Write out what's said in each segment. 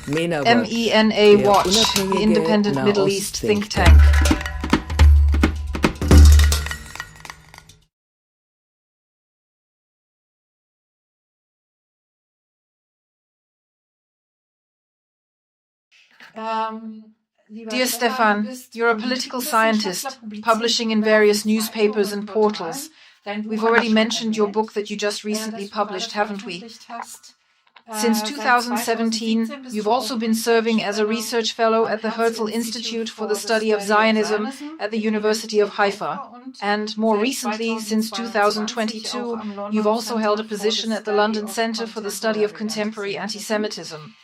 MENA-Watch, the Independent Middle East think tank. Dear Stephan, you're a political scientist, publishing in various newspapers and portals. We've already mentioned your book that you just recently published, haven't we? Since 2017, you've also been serving as a research fellow at the Herzl Institute for the Study of Zionism at the University of Haifa. And more recently, since 2022, you've also held a position at the London Centre for the Study of Contemporary Anti-Semitism.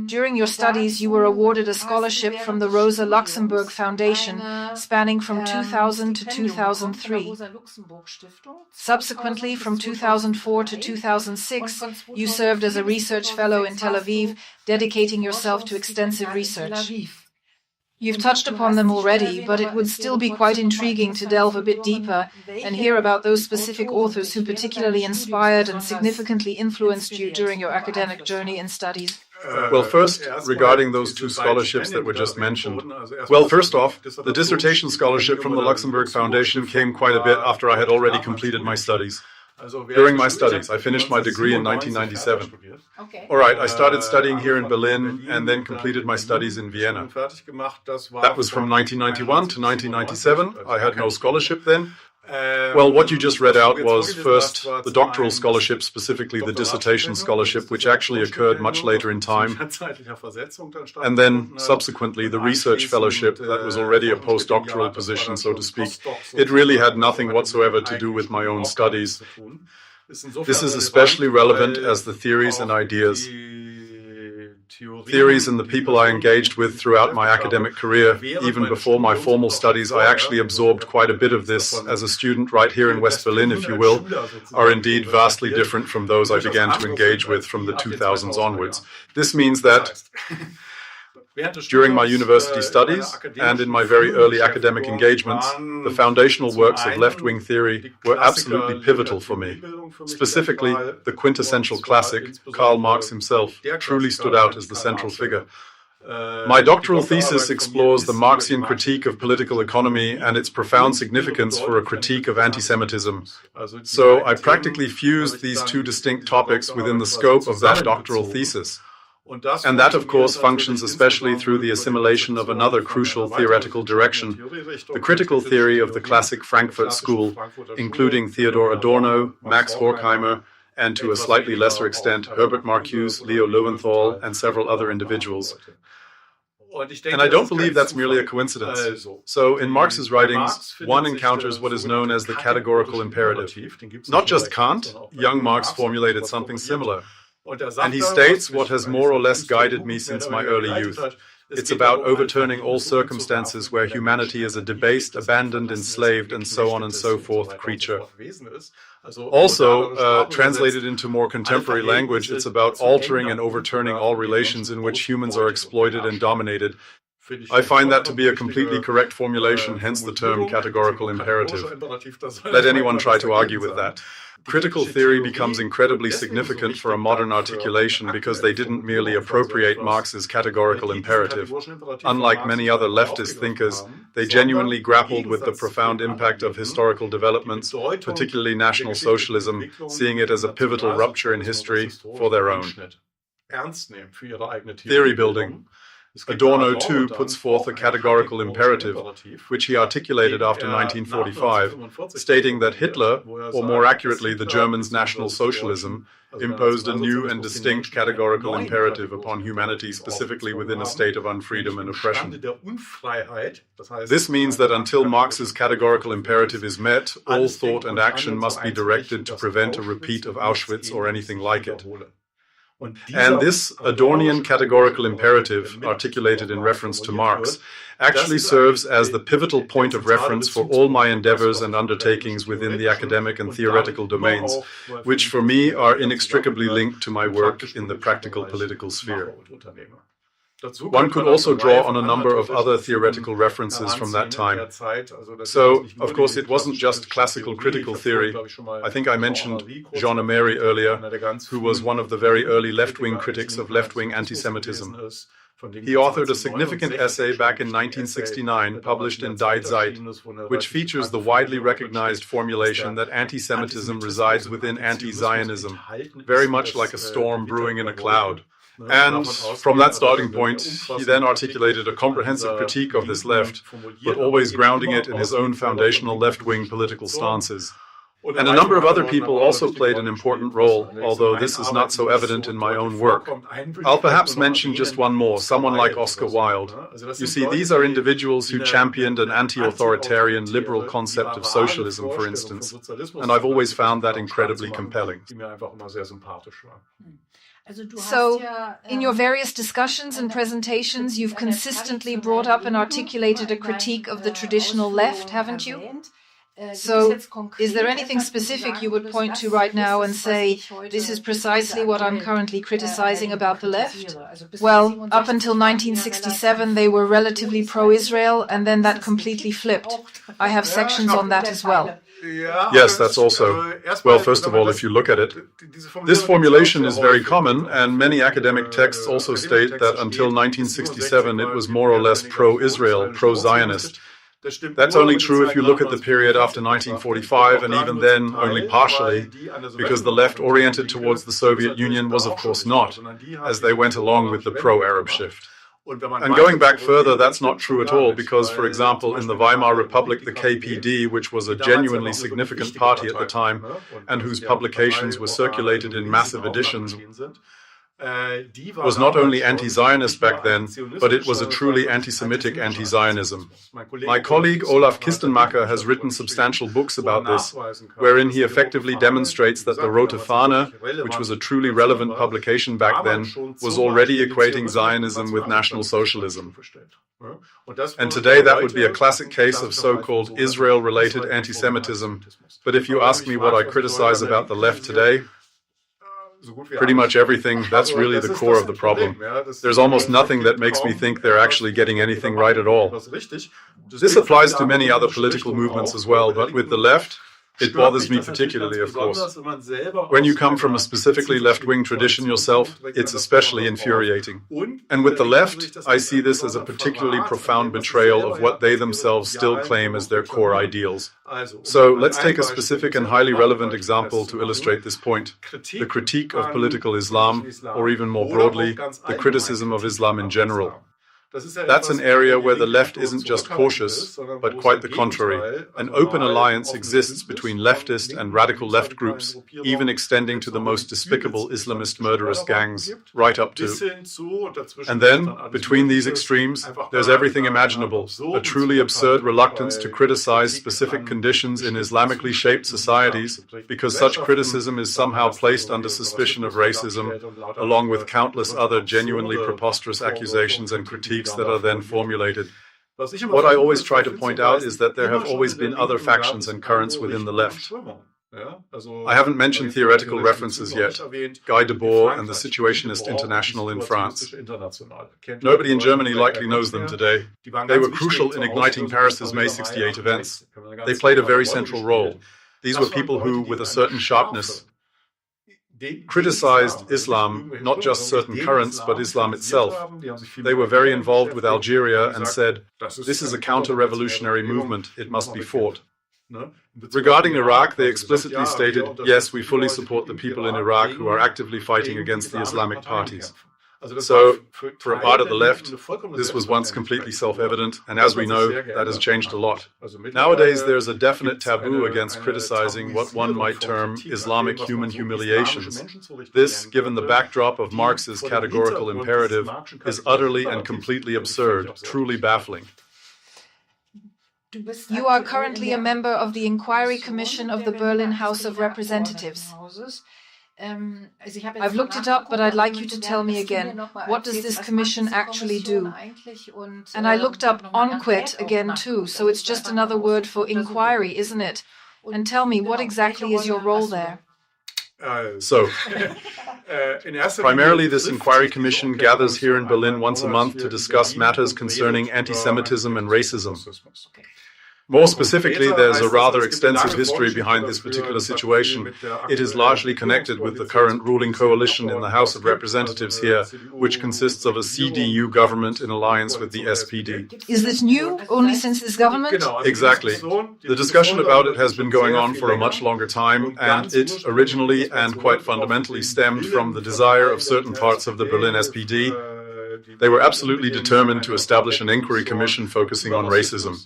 During your studies, you were awarded a scholarship from the Rosa Luxemburg Foundation, spanning from 2000 to 2003. Subsequently, from 2004 to 2006, you served as a research fellow in Tel Aviv, dedicating yourself to extensive research. You've touched upon them already, but it would still be quite intriguing to delve a bit deeper and hear about those specific authors who particularly inspired and significantly influenced you during your academic journey and studies. Well, first, regarding those two scholarships that were just mentioned. Well, first off, the dissertation scholarship from the Luxembourg Foundation came quite a bit after I had already completed my studies. During my studies, I finished my degree in 1997. All right, I started studying here in Berlin and then completed my studies in Vienna. That was from 1991 to 1997. I had no scholarship then. Well, what you just read out was first the doctoral scholarship, specifically the dissertation scholarship, which actually occurred much later in time, and then subsequently the research fellowship that was already a postdoctoral position, so to speak. It really had nothing whatsoever to do with my own studies. This is especially relevant as the theories and ideas and the people I engaged with throughout my academic career, even before my formal studies, I actually absorbed quite a bit of this as a student right here in West Berlin, if you will, are indeed vastly different from those I began to engage with from the 2000s onwards. This means that during my university studies and in my very early academic engagements, the foundational works of left-wing theory were absolutely pivotal for me. Specifically, the quintessential classic, Karl Marx himself, truly stood out as the central figure. My doctoral thesis explores the Marxian critique of political economy and its profound significance for a critique of anti-Semitism. So I practically fused these two distinct topics within the scope of that doctoral thesis. And that, of course, functions especially through the assimilation of another crucial theoretical direction, the critical theory of the classic Frankfurt School, including Theodor Adorno, Max Horkheimer, and to a slightly lesser extent, Herbert Marcuse, Leo Löwenthal, and several other individuals. And I don't believe that's merely a coincidence. So in Marx's writings, one encounters what is known as the categorical imperative. Not just Kant, young Marx formulated something similar. And he states what has more or less guided me since my early youth. It's about overturning all circumstances where humanity is a debased, abandoned, enslaved, and so on and so forth creature. Also, translated into more contemporary language, it's about altering and overturning all relations in which humans are exploited and dominated. I find that to be a completely correct formulation, hence the term categorical imperative. Let anyone try to argue with that. Critical theory becomes incredibly significant for a modern articulation because they didn't merely appropriate Marx's categorical imperative. Unlike many other leftist thinkers, they genuinely grappled with the profound impact of historical developments, particularly National Socialism, seeing it as a pivotal rupture in history for their own. Theory building. Adorno, too, puts forth a categorical imperative, which he articulated after 1945, stating that Hitler, or more accurately the Germans' National Socialism, imposed a new and distinct categorical imperative upon humanity, specifically within a state of unfreedom and oppression. This means that until Marx's categorical imperative is met, all thought and action must be directed to prevent a repeat of Auschwitz or anything like it. And this Adornian categorical imperative, articulated in reference to Marx, actually serves as the pivotal point of reference for all my endeavors and undertakings within the academic and theoretical domains, which for me are inextricably linked to my work in the practical political sphere. One could also draw on a number of other theoretical references from that time. So, of course, it wasn't just classical critical theory. I think I mentioned Jean Amery earlier, who was one of the very early left-wing critics of left-wing anti-Semitism. He authored a significant essay back in 1969, published in Die Zeit, which features the widely recognized formulation that anti-Semitism resides within anti-Zionism, very much like a storm brewing in a cloud. And from that starting point, he then articulated a comprehensive critique of this left, but always grounding it in his own foundational left-wing political stances. And a number of other people also played an important role, although this is not so evident in my own work. I'll perhaps mention just one more, someone like Oscar Wilde. You see, these are individuals who championed an anti-authoritarian liberal concept of socialism, for instance, and I've always found that incredibly compelling. So, in your various discussions and presentations, you've consistently brought up and articulated a critique of the traditional left, haven't you? So, is there anything specific you would point to right now and say, this is precisely what I'm currently criticizing about the left? Well, up until 1967, they were relatively pro-Israel, and then that completely flipped. I have sections on that as well. Yes, that's also. Well, first of all, if you look at it, this formulation is very common, and many academic texts also state that until 1967 it was more or less pro-Israel, pro-Zionist. That's only true if you look at the period after 1945, and even then only partially, because the left oriented towards the Soviet Union was of course not, as they went along with the pro-Arab shift. And going back further, that's not true at all, because, for example, in the Weimar Republic, the KPD, which was a genuinely significant party at the time, and whose publications were circulated in massive editions, was not only anti-Zionist back then, but it was a truly anti-Semitic anti-Zionism. My colleague Olaf Kistenmacher has written substantial books about this, wherein he effectively demonstrates that the Rote Fahne, which was a truly relevant publication back then, was already equating Zionism with National Socialism. And today that would be a classic case of so-called Israel-related anti-Semitism. But if you ask me what I criticize about the left today, pretty much everything. That's really the core of the problem. There's almost nothing that makes me think they're actually getting anything right at all. This applies to many other political movements as well, but with the left, it bothers me particularly, of course. When you come from a specifically left-wing tradition yourself, it's especially infuriating. And with the left, I see this as a particularly profound betrayal of what they themselves still claim as their core ideals. So let's take a specific and highly relevant example to illustrate this point: the critique of political Islam, or even more broadly, the criticism of Islam in general. That's an area where the left isn't just cautious, but quite the contrary. An open alliance exists between leftist and radical left groups, even extending to the most despicable Islamist murderous gangs, right up to. And then, between these extremes, there's everything imaginable, a truly absurd reluctance to criticize specific conditions in Islamically shaped societies, because such criticism is somehow placed under suspicion of racism, along with countless other genuinely preposterous accusations and critiques that are then formulated. What I always try to point out is that there have always been other factions and currents within the left. I haven't mentioned theoretical references yet, Guy Debord and the Situationist International in France. Nobody in Germany likely knows them today. They were crucial in igniting Paris's May 68 events. They played a very central role. These were people who, with a certain sharpness, criticized Islam, not just certain currents, but Islam itself. They were very involved with Algeria and said, this is a counter-revolutionary movement, it must be fought. Regarding Iraq, they explicitly stated, yes, we fully support the people in Iraq who are actively fighting against the Islamic parties. So, for a part of the left, this was once completely self-evident, and as we know, that has changed a lot. Nowadays, there's a definite taboo against criticizing what one might term Islamic human humiliations. This, given the backdrop of Marx's categorical imperative, is utterly and completely absurd, truly baffling. You are currently a member of the Inquiry Commission of the Berlin House of Representatives. I've looked it up, but I'd like you to tell me again, what does this commission actually do? And I looked up Enquete again too, so it's just another word for inquiry, isn't it? And tell me, what exactly is your role there? So, primarily this inquiry commission gathers here in Berlin once a month to discuss matters concerning anti-Semitism and racism. More specifically, there's a rather extensive history behind this particular situation. It is largely connected with the current ruling coalition in the House of Representatives here, which consists of a CDU government in alliance with the SPD. Is this new, only since this government? Exactly. The discussion about it has been going on for a much longer time, and it originally and quite fundamentally stemmed from the desire of certain parts of the Berlin SPD. They were absolutely determined to establish an inquiry commission focusing on racism.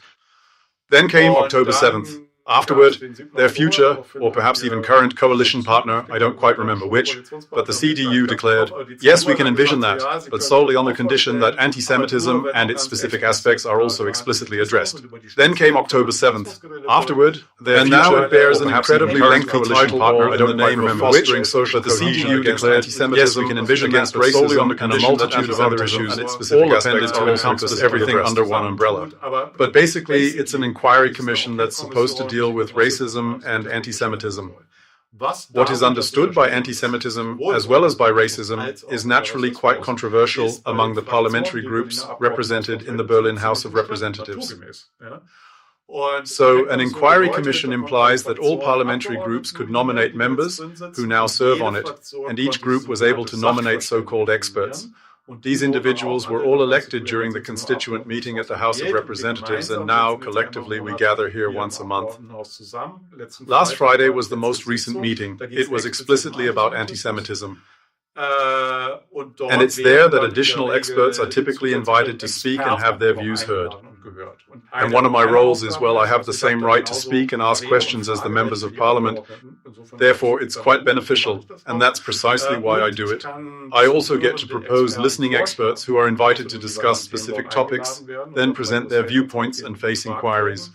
Then came October 7th. Afterward, their future, or perhaps even current coalition partner, I don't quite remember which, but the CDU declared, yes, we can envision that, but solely on the condition that anti-Semitism and its specific aspects are also explicitly addressed. Then came October 7th. Afterward, their future, now it bears an incredibly lengthy title, partner, I don't quite remember which, but the CDU declared, yes, we can envision that, but solely on the condition and a multitude of other issues, and its specific aspects to encompass everything under one umbrella. But basically, it's an inquiry commission that's supposed to deal with racism and anti-Semitism. What is understood by anti-Semitism as well as by racism is naturally quite controversial among the parliamentary groups represented in the Berlin House of Representatives. So an inquiry commission implies that all parliamentary groups could nominate members who now serve on it, and each group was able to nominate so-called experts. These individuals were all elected during the constituent meeting at the House of Representatives, and now, collectively, we gather here once a month. Last Friday was the most recent meeting. It was explicitly about anti-Semitism. And it's there that additional experts are typically invited to speak and have their views heard. And one of my roles is, well, I have the same right to speak and ask questions as the members of parliament. Therefore, it's quite beneficial, and that's precisely why I do it. I also get to propose listening experts who are invited to discuss specific topics, then present their viewpoints and face inquiries.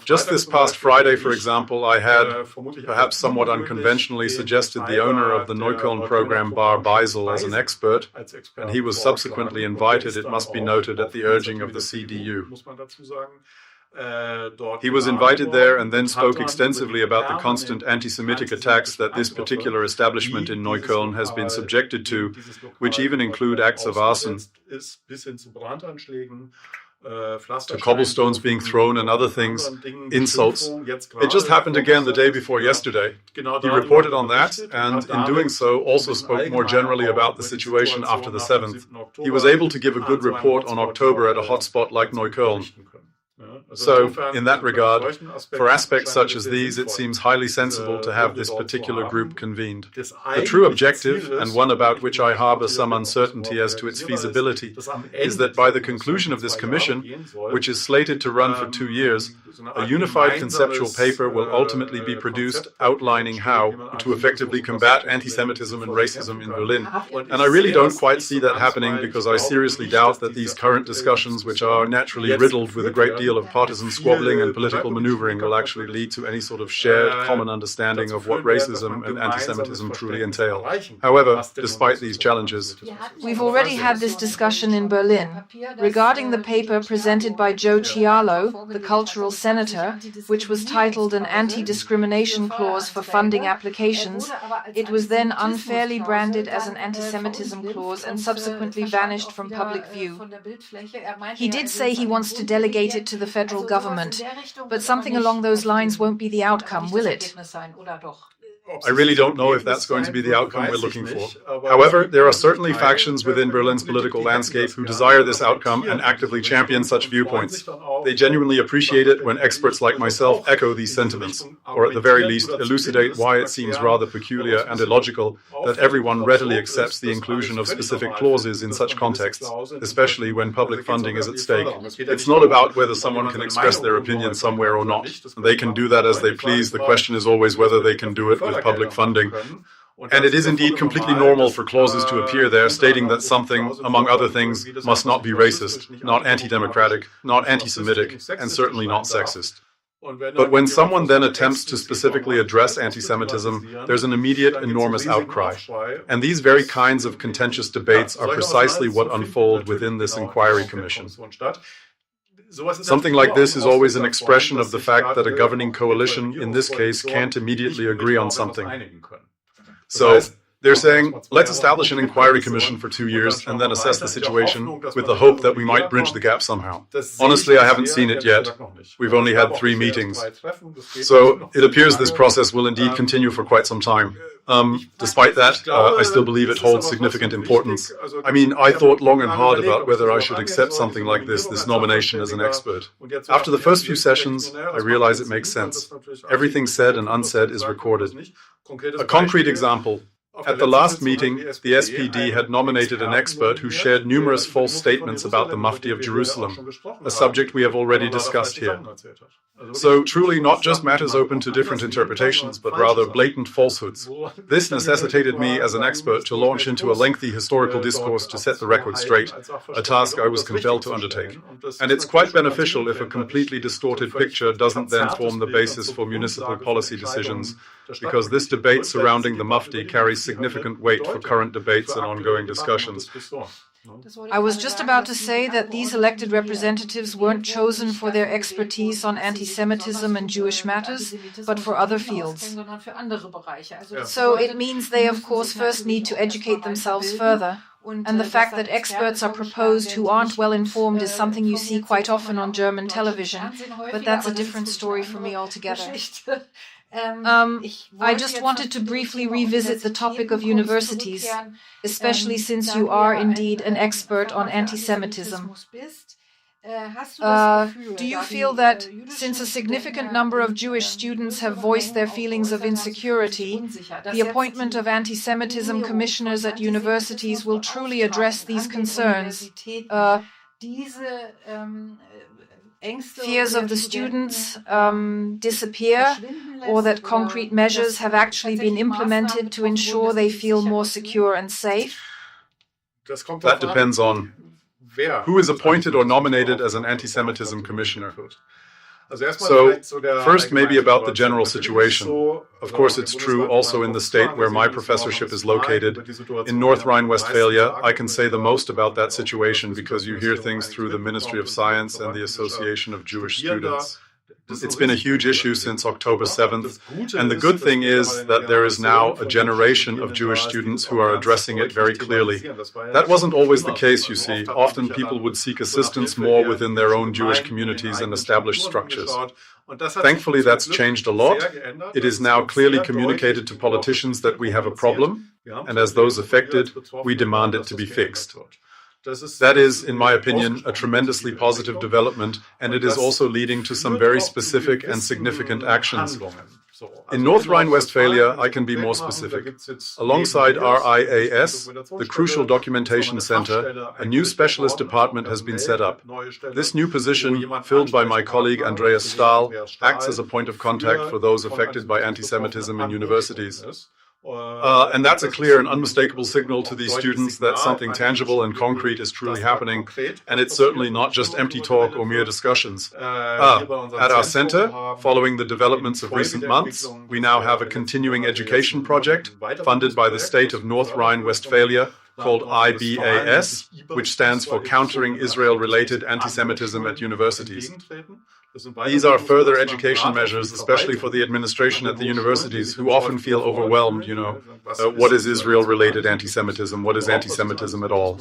Just this past Friday, for example, I had, perhaps somewhat unconventionally, suggested the owner of the Neukölln program Bar Beisel as an expert, and he was subsequently invited, it must be noted, at the urging of the CDU. He was invited there and then spoke extensively about the constant anti-Semitic attacks that this particular establishment in Neukölln has been subjected to, which even include acts of arson, to cobblestones being thrown and other things, insults. It just happened again the day before yesterday. He reported on that, and in doing so also spoke more generally about the situation after the 7th. He was able to give a good report on October at a hotspot like Neukölln. So, in that regard, for aspects such as these, it seems highly sensible to have this particular group convened. The true objective, and one about which I harbor some uncertainty as to its feasibility, is that by the conclusion of this commission, which is slated to run for 2 years, a unified conceptual paper will ultimately be produced outlining how to effectively combat anti-Semitism and racism in Berlin. And I really don't quite see that happening because I seriously doubt that these current discussions, which are naturally riddled with a great deal of partisan squabbling and political maneuvering, will actually lead to any sort of shared common understanding of what racism and anti-Semitism truly entail. However, despite these challenges, we've already had this discussion in Berlin. Regarding the paper presented by Joe Cialo, the cultural senator, which was titled An Anti-Discrimination Clause for Funding Applications, it was then unfairly branded as an anti-Semitism clause and subsequently vanished from public view. He did say he wants to delegate it to the federal government, but something along those lines won't be the outcome, will it? I really don't know if that's going to be the outcome we're looking for. However, there are certainly factions within Berlin's political landscape who desire this outcome and actively champion such viewpoints. They genuinely appreciate it when experts like myself echo these sentiments, or at the very least elucidate why it seems rather peculiar and illogical that everyone readily accepts the inclusion of specific clauses in such contexts, especially when public funding is at stake. It's not about whether someone can express their opinion somewhere or not. They can do that as they please. The question is always whether they can do it with public funding. And it is indeed completely normal for clauses to appear there stating that something, among other things, must not be racist, not anti-democratic, not anti-Semitic, and certainly not sexist. But when someone then attempts to specifically address anti-Semitism, there's an immediate, enormous outcry. And these very kinds of contentious debates are precisely what unfold within this inquiry commission. Something like this is always an expression of the fact that a governing coalition, in this case, can't immediately agree on something. So they're saying, let's establish an inquiry commission for 2 years and then assess the situation with the hope that we might bridge the gap somehow. Honestly, I haven't seen it yet. We've only had 3 meetings. So it appears this process will indeed continue for quite some time. Despite that, I still believe it holds significant importance. I mean, I thought long and hard about whether I should accept something like this nomination as an expert. After the first few sessions, I realize it makes sense. Everything said and unsaid is recorded. A concrete example. At the last meeting, the SPD had nominated an expert who shared numerous false statements about the Mufti of Jerusalem, a subject we have already discussed here. So truly not just matters open to different interpretations, but rather blatant falsehoods. This necessitated me as an expert to launch into a lengthy historical discourse to set the record straight, a task I was compelled to undertake. And it's quite beneficial if a completely distorted picture doesn't then form the basis for municipal policy decisions, because this debate surrounding the Mufti carries significant weight for current debates and ongoing discussions. I was just about to say that these elected representatives weren't chosen for their expertise on anti-Semitism and Jewish matters, but for other fields. So it means they, of course, first need to educate themselves further. And the fact that experts are proposed who aren't well informed is something you see quite often on German television, but that's a different story for me altogether. I just wanted to briefly revisit the topic of universities, especially since you are indeed an expert on anti-Semitism. Do you feel that, since a significant number of Jewish students have voiced their feelings of insecurity, the appointment of anti-Semitism commissioners at universities will truly address these concerns? Fears of the students disappear, or that concrete measures have actually been implemented to ensure they feel more secure and safe? That depends on who is appointed or nominated as an anti-Semitism commissioner. So, first maybe about the general situation. Of course, it's true also in the state where my professorship is located. In North Rhine-Westphalia, I can say the most about that situation because you hear things through the Ministry of Science and the Association of Jewish Students. It's been a huge issue since October 7th, and the good thing is that there is now a generation of Jewish students who are addressing it very clearly. That wasn't always the case, you see. Often people would seek assistance more within their own Jewish communities and established structures. Thankfully, that's changed a lot. It is now clearly communicated to politicians that we have a problem, and as those affected, we demand it to be fixed. That is, in my opinion, a tremendously positive development, and it is also leading to some very specific and significant actions. In North Rhine-Westphalia, I can be more specific. Alongside RIAS, the Crucial Documentation Center, a new specialist department has been set up. This new position, filled by my colleague Andreas Stahl, acts as a point of contact for those affected by anti-Semitism in universities. And that's a clear and unmistakable signal to these students that something tangible and concrete is truly happening, and it's certainly not just empty talk or mere discussions. At our center, following the developments of recent months, we now have a continuing education project funded by the state of North Rhine-Westphalia called IBAS, which stands for Countering Israel-Related Anti-Semitism at Universities. These are further education measures, especially for the administration at the universities, who often feel overwhelmed, what is Israel-related anti-Semitism? What is anti-Semitism at all?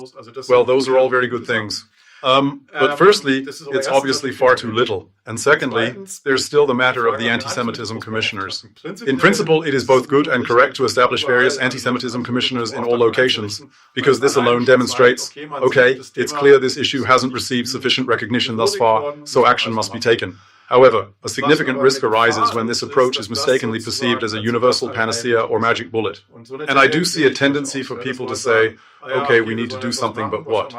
Well, those are all very good things. But firstly, it's obviously far too little. And secondly, there's still the matter of the anti-Semitism commissioners. In principle, it is both good and correct to establish various anti-Semitism commissioners in all locations, because this alone demonstrates, okay, it's clear this issue hasn't received sufficient recognition thus far, so action must be taken. However, a significant risk arises when this approach is mistakenly perceived as a universal panacea or magic bullet. And I do see a tendency for people to say, okay, we need to do something, but what?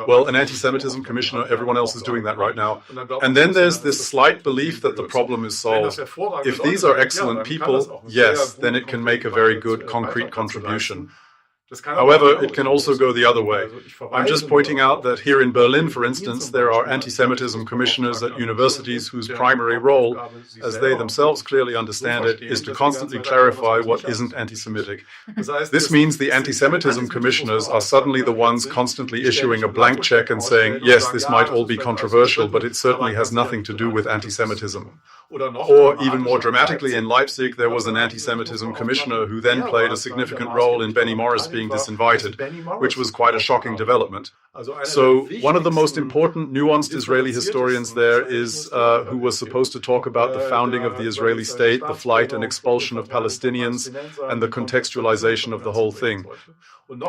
Well, an anti-Semitism commissioner, everyone else is doing that right now. And then there's this slight belief that the problem is solved. If these are excellent people, yes, then it can make a very good concrete contribution. However, it can also go the other way. I'm just pointing out that here in Berlin, for instance, there are anti-Semitism commissioners at universities whose primary role, as they themselves clearly understand it, is to constantly clarify what isn't anti-Semitic. This means the anti-Semitism commissioners are suddenly the ones constantly issuing a blank check and saying, yes, this might all be controversial, but it certainly has nothing to do with anti-Semitism. Or even more dramatically, in Leipzig, there was an anti-Semitism commissioner who then played a significant role in Benny Morris being disinvited, which was quite a shocking development. So one of the most important nuanced Israeli historians there is who was supposed to talk about the founding of the Israeli state, the flight and expulsion of Palestinians, and the contextualization of the whole thing.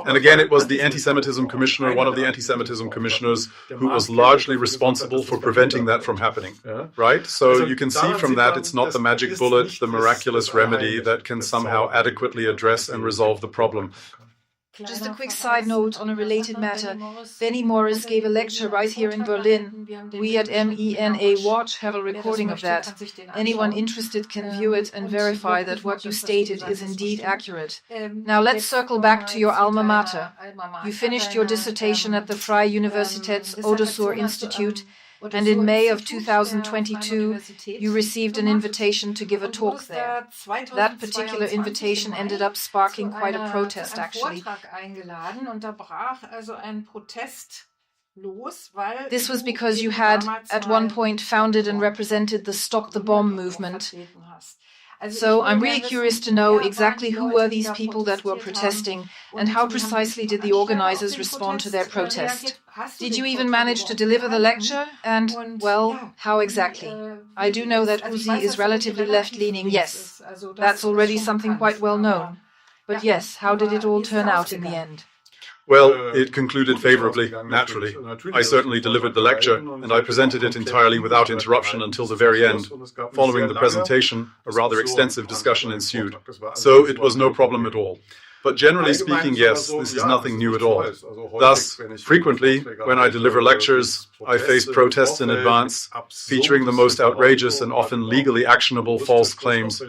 And again, it was the anti-Semitism commissioner, one of the anti-Semitism commissioners, who was largely responsible for preventing that from happening, right? So you can see from that it's not the magic bullet, the miraculous remedy that can somehow adequately address and resolve the problem. Just a quick side note on a related matter. Benny Morris gave a lecture right here in Berlin. We at MENA-Watch have a recording of that. Anyone interested can view it and verify that what you stated is indeed accurate. Now let's circle back to your alma mater. You finished your dissertation at the Freie Universitäts Odessur Institute, and in May of 2022, you received an invitation to give a talk there. That particular invitation ended up sparking quite a protest, actually. This was because you had, at one point, founded and represented the Stop the Bomb movement. So I'm really curious to know exactly who were these people that were protesting, and how precisely did the organizers respond to their protest? Did you even manage to deliver the lecture? And, well, how exactly? I do know that Uzi is relatively left-leaning, yes. That's already something quite well known. But yes, how did it all turn out in the end? Well, it concluded favorably, naturally. I certainly delivered the lecture, and I presented it entirely without interruption until the very end. Following the presentation, a rather extensive discussion ensued. So it was no problem at all. But generally speaking, yes, this is nothing new at all. Thus, frequently, when I deliver lectures, I face protests in advance, featuring the most outrageous and often legally actionable false claims.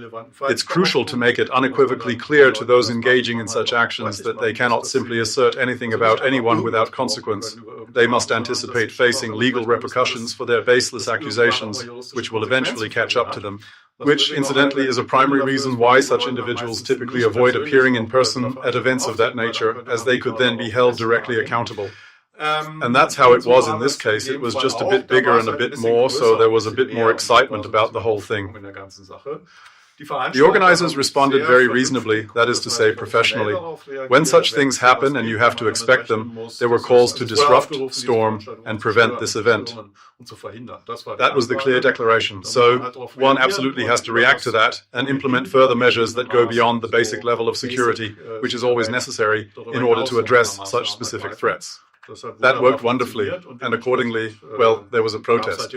It's crucial to make it unequivocally clear to those engaging in such actions that they cannot simply assert anything about anyone without consequence. They must anticipate facing legal repercussions for their baseless accusations, which will eventually catch up to them. Which, incidentally, is a primary reason why such individuals typically avoid appearing in person at events of that nature, as they could then be held directly accountable. And that's how it was in this case. It was just a bit bigger and a bit more, so there was a bit more excitement about the whole thing. The organizers responded very reasonably, that is to say, professionally. When such things happen, and you have to expect them, there were calls to disrupt, storm, and prevent this event. That was the clear declaration. So one absolutely has to react to that and implement further measures that go beyond the basic level of security, which is always necessary in order to address such specific threats. That worked wonderfully, and accordingly, well, there was a protest.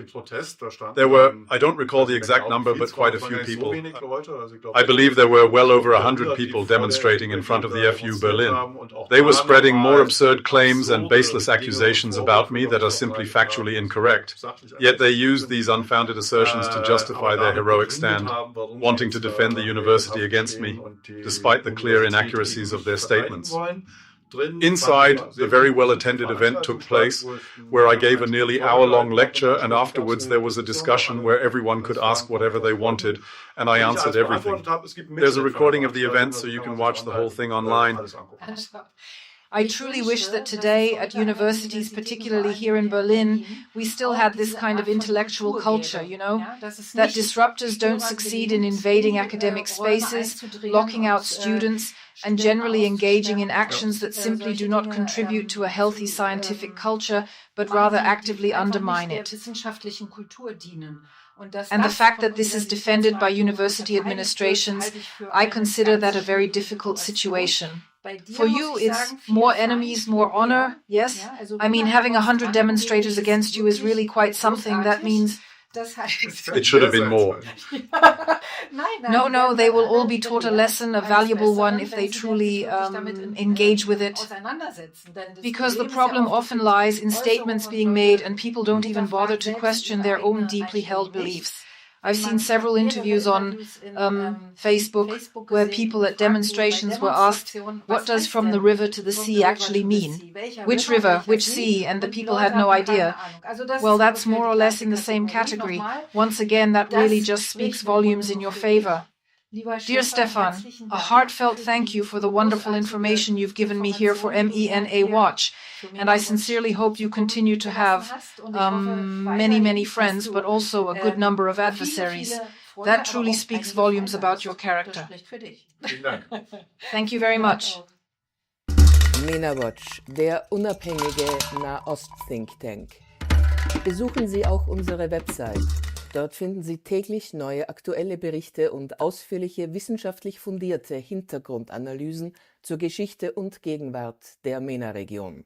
There were, I don't recall the exact number, but quite a few people. I believe there were well over 100 people demonstrating in front of the FU Berlin. They were spreading more absurd claims and baseless accusations about me that are simply factually incorrect. Yet they used these unfounded assertions to justify their heroic stand, wanting to defend the university against me, despite the clear inaccuracies of their statements. Inside, the very well-attended event took place, where I gave a nearly hour-long lecture, and afterwards there was a discussion where everyone could ask whatever they wanted, and I answered everything. There's a recording of the event, so you can watch the whole thing online. I truly wish that today, at universities, particularly here in Berlin, we still had this kind of intellectual culture, you know, that disruptors don't succeed in invading academic spaces, locking out students, and generally engaging in actions that simply do not contribute to a healthy scientific culture, but rather actively undermine it. And the fact that this is defended by university administrations, I consider that a very difficult situation. For you, it's more enemies, more honor, yes? I mean, having 100 demonstrators against you is really quite something. That means... It should have been more. No, they will all be taught a lesson, a valuable one, if they truly engage with it. Because the problem often lies in statements being made and people don't even bother to question their own deeply held beliefs. I've seen several interviews on Facebook where people at demonstrations were asked, what does from the river to the sea actually mean? Which river, which sea? And the people had no idea. Well, that's more or less in the same category. Once again, that really just speaks volumes in your favor. Dear Stephan, a heartfelt thank you for the wonderful information you've given me here for MENA-Watch, and I sincerely hope you continue to have many friends, but also a good number of adversaries. That truly speaks volumes about your character. Thank you very much. MENA-Watch, der unabhängige Nahost-Think Tank. Besuchen Sie auch unsere Website. Dort finden Sie täglich neue aktuelle Berichte und ausführliche wissenschaftlich fundierte Hintergrundanalysen zur Geschichte und Gegenwart der MENA-Region.